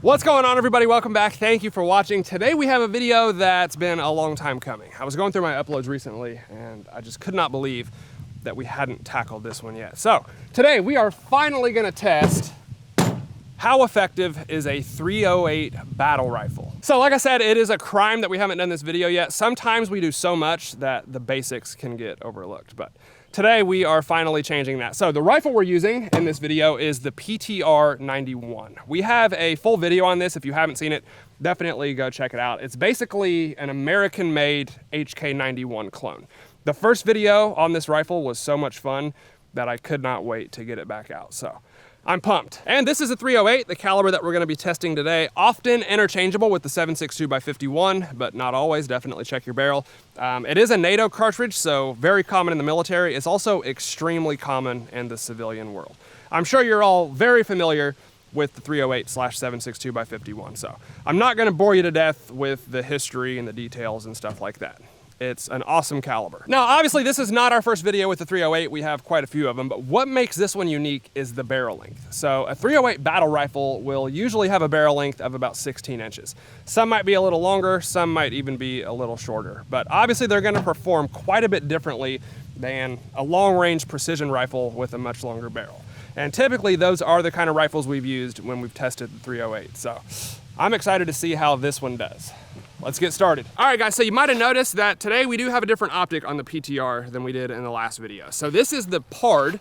What's going on, everybody? Welcome back. Thank you for watching. Today we have a video that's been a long time coming. I was going through my uploads recently and I just could not believe that we hadn't tackled this one yet. So today we are finally going to test how effective is a 308 battle rifle. So like I said, it is a crime that we haven't done this video yet. Sometimes we do so much that the basics can get overlooked, but today we are finally changing that. So the rifle we're using in this video is the PTR 91. We have a full video on this. If you haven't seen it, definitely go check it out. It's basically an American-made HK91 clone. The first video on this rifle was so much fun that I could not wait to get it back out. So I'm pumped. And this is a 308, the caliber that we're gonna be testing today. Often interchangeable with the 7.62x51, but not always. Definitely check your barrel. It is a NATO cartridge, so very common in the military. It's also extremely common in the civilian world. I'm sure you're all very familiar with the 308/7.62x51, so I'm not gonna bore you to death with the history and the details and stuff like that. It's an awesome caliber. Now, obviously this is not our first video with the 308. We have quite a few of them, but what makes this one unique is the barrel length. So a 308 battle rifle will usually have a barrel length of about 16 inches. Some might be a little longer, some might even be a little shorter, but obviously they're gonna perform quite a bit differently than a long range precision rifle with a much longer barrel. And typically those are the kind of rifles we've used when we've tested the 308. So I'm excited to see how this one does. Let's get started. All right, guys, so you might have noticed that today we do have a different optic on the PTR than we did in the last video. So this is the PARD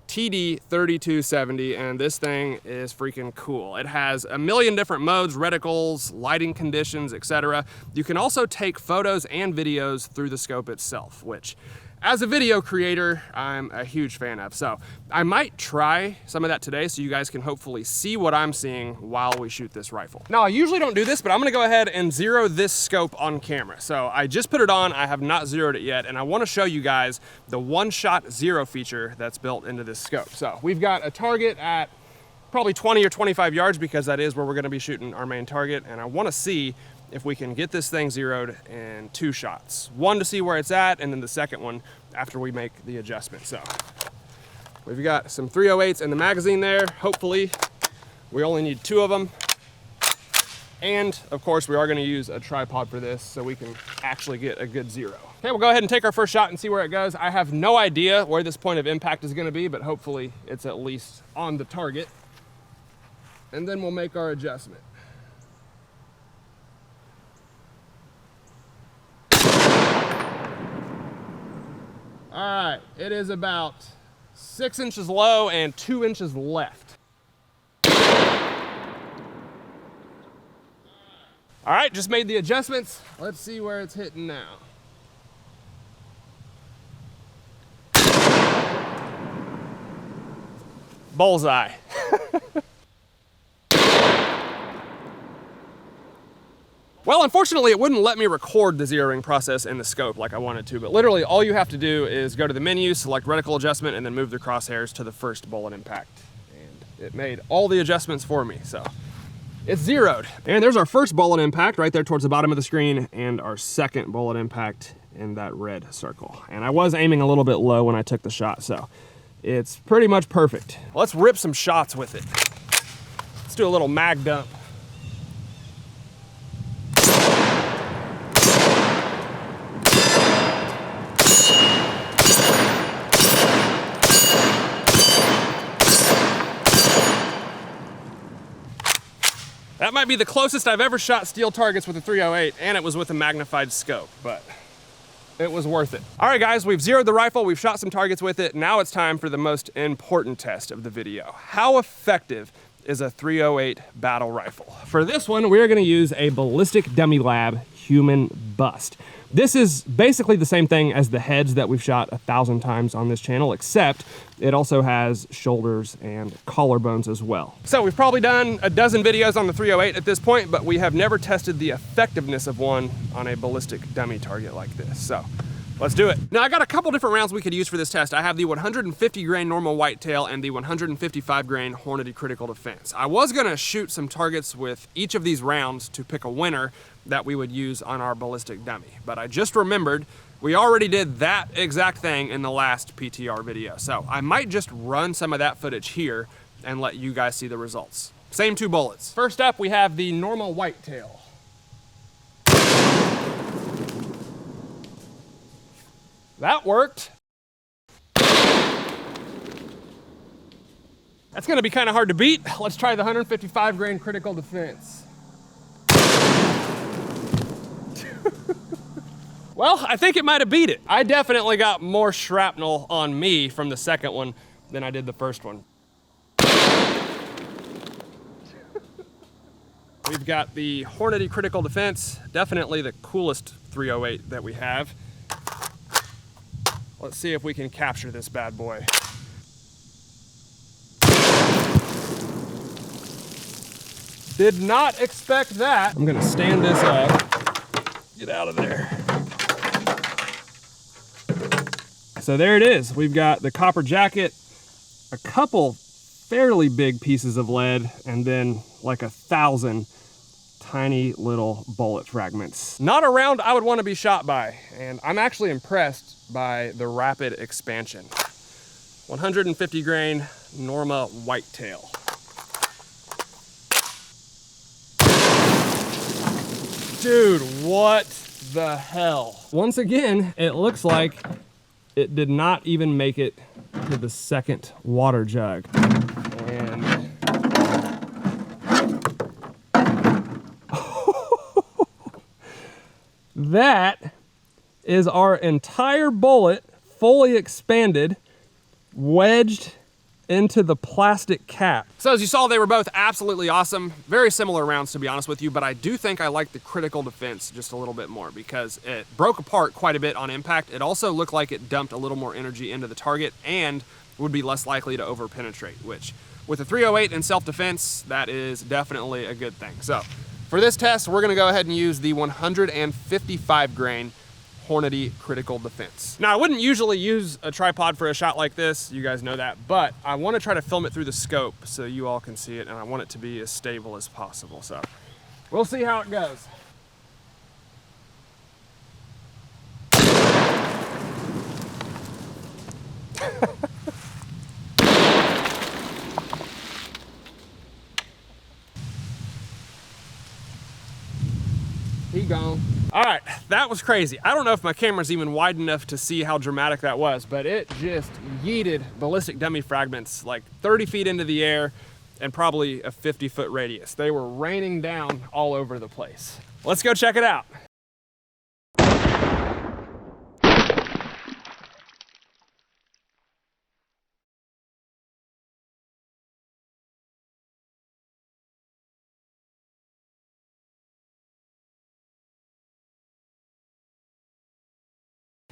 TD3270, and this thing is freaking cool. It has a million different modes, reticles, lighting conditions, etc. You can also take photos and videos through the scope itself, which as a video creator, I'm a huge fan of. So I might try some of that today so you guys can hopefully see what I'm seeing while we shoot this rifle. Now, I usually don't do this, but I'm gonna go ahead and zero this scope on camera. So I just put it on, I have not zeroed it yet, and I wanna show you guys the one-shot zero feature that's built into this scope. So we've got a target at probably 20 or 25 yards because that is where we're gonna be shooting our main target, and I wanna see if we can get this thing zeroed in 2 shots. One to see where it's at, and then the second one after we make the adjustment. So we've got some 308s in the magazine there. Hopefully we only need 2 of them. And of course we are gonna use a tripod for this so we can actually get a good zero. Okay, we'll go ahead and take our first shot and see where it goes. I have no idea where this point of impact is gonna be, but hopefully it's at least on the target. And then we'll make our adjustment. All right, it is about 6 inches low and 2 inches left. All right, just made the adjustments. Let's see where it's hitting now. Bullseye. Well, unfortunately, it wouldn't let me record the zeroing process in the scope like I wanted to, but literally all you have to do is go to the menu, select reticle adjustment, and then move the crosshairs to the first bullet impact. And it made all the adjustments for me, so it's zeroed. And there's our first bullet impact right there towards the bottom of the screen, and our second bullet impact in that red circle. And I was aiming a little bit low when I took the shot, so it's pretty much perfect. Let's rip some shots with it. Let's do a little mag dump. That might be the closest I've ever shot steel targets with a 308, and it was with a magnified scope, but it was worth it. All right, guys, we've zeroed the rifle, we've shot some targets with it. Now it's time for the most important test of the video. How effective is a 308 battle rifle? For this one, we're gonna use a Ballistic Dummy Lab human bust. This is basically the same thing as the heads that we've shot 1,000 times on this channel, except it also has shoulders and collarbones as well. So we've probably done a dozen videos on the 308 at this point, but we have never tested the effectiveness of one on a ballistic dummy target like this. So let's do it. Now I got a couple different rounds we could use for this test. I have the 150 grain normal whitetail and the 155 grain Hornady critical defense. I was gonna shoot some targets with each of these rounds to pick a winner that we would use on our ballistic dummy, but I just remembered we already did that exact thing in the last PTR video. So I might just run some of that footage here and let you guys see the results. Same 2 bullets. First up, we have the normal whitetail. That worked. That's gonna be kind of hard to beat. Let's try the 155 grain critical defense. Well, I think it might have beat it. I definitely got more shrapnel on me from the second one than I did the first one. We've got the Hornady critical defense, definitely the coolest 308 that we have. Let's see if we can capture this bad boy. Did not expect that. I'm gonna stand this up. Get out of there. So there it is. We've got the copper jacket, a couple fairly big pieces of lead, and then like 1,000 tiny little bullet fragments. Not a round I would want to be shot by, and I'm actually impressed by the rapid expansion. 150 grain Norma whitetail. Dude, what the hell? Once again, it looks like it did not even make it to the second water jug. And that is our entire bullet fully expanded, wedged into the plastic cap. So as you saw, they were both absolutely awesome. Very similar rounds, to be honest with you, but I do think I like the critical defense just a little bit more because it broke apart quite a bit on impact. It also looked like it dumped a little more energy into the target and would be less likely to over penetrate, which with a 308 in self-defense, that is definitely a good thing. So for this test, we're gonna go ahead and use the 155 grain Hornady critical defense. Now, I wouldn't usually use a tripod for a shot like this, you guys know that, but I want to try to film it through the scope so you all can see it, and I want it to be as stable as possible. So we'll see how it goes. He gone. All right, that was crazy. I don't know if my camera's even wide enough to see how dramatic that was, but it just yeeted ballistic dummy fragments like 30 feet into the air and probably a 50-foot radius. They were raining down all over the place. Let's go check it out.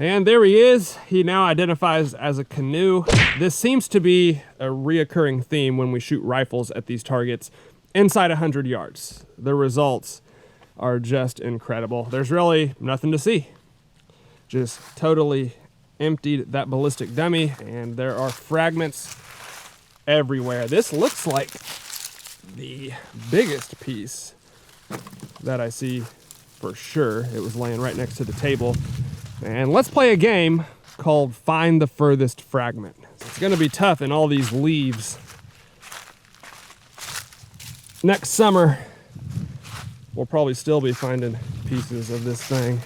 And there he is. He now identifies as a canoe. This seems to be a reoccurring theme when we shoot rifles at these targets inside 100 yards. The results are just incredible. There's really nothing to see. Just totally emptied that ballistic dummy, and there are fragments everywhere. This looks like the biggest piece that I see for sure. It was laying right next to the table. And let's play a game called Find the Furthest Fragment. It's gonna be tough in all these leaves. Next summer, we'll probably still be finding pieces of this thing.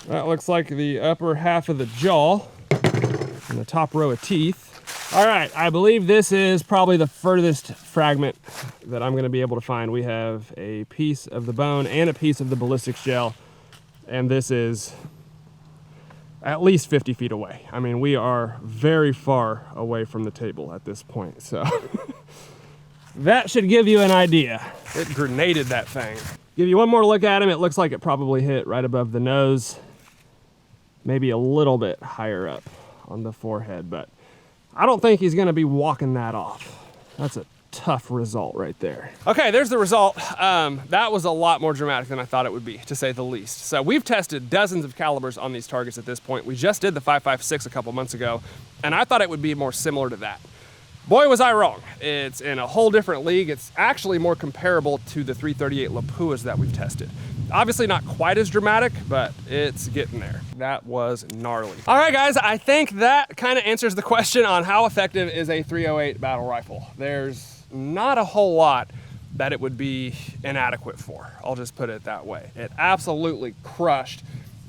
That looks like the upper half of the jaw and the top row of teeth. All right, I believe this is probably the furthest fragment that I'm gonna be able to find. We have a piece of the bone and a piece of the ballistics gel, and this is at least 50 feet away. I mean, we are very far away from the table at this point, so that should give you an idea. It grenaded that thing. Give you one more look at him. It looks like it probably hit right above the nose, maybe a little bit higher up on the forehead, but I don't think he's gonna be walking that off. That's a tough result right there. Okay, there's the result. That was a lot more dramatic than I thought it would be, to say the least. So we've tested dozens of calibers on these targets at this point. We just did the 5.56 a couple months ago, and I thought it would be more similar to that. Boy, was I wrong. It's in a whole different league. It's actually more comparable to the 338 Lapuas that we've tested. Obviously not quite as dramatic, but it's getting there. That was gnarly. All right, guys, I think that kind of answers the question on how effective is a 308 battle rifle. There's not a whole lot that it would be inadequate for. I'll just put it that way. It absolutely crushed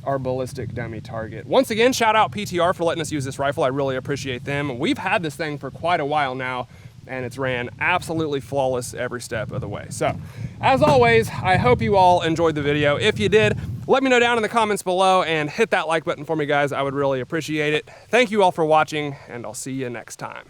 our ballistic dummy target. Once again, shout out PTR for letting us use this rifle. I really appreciate them. We've had this thing for quite a while now, and it's ran absolutely flawless every step of the way. So, as always, I hope you all enjoyed the video. If you did, let me know down in the comments below and hit that like button for me, guys. I would really appreciate it. Thank you all for watching, and I'll see you next time.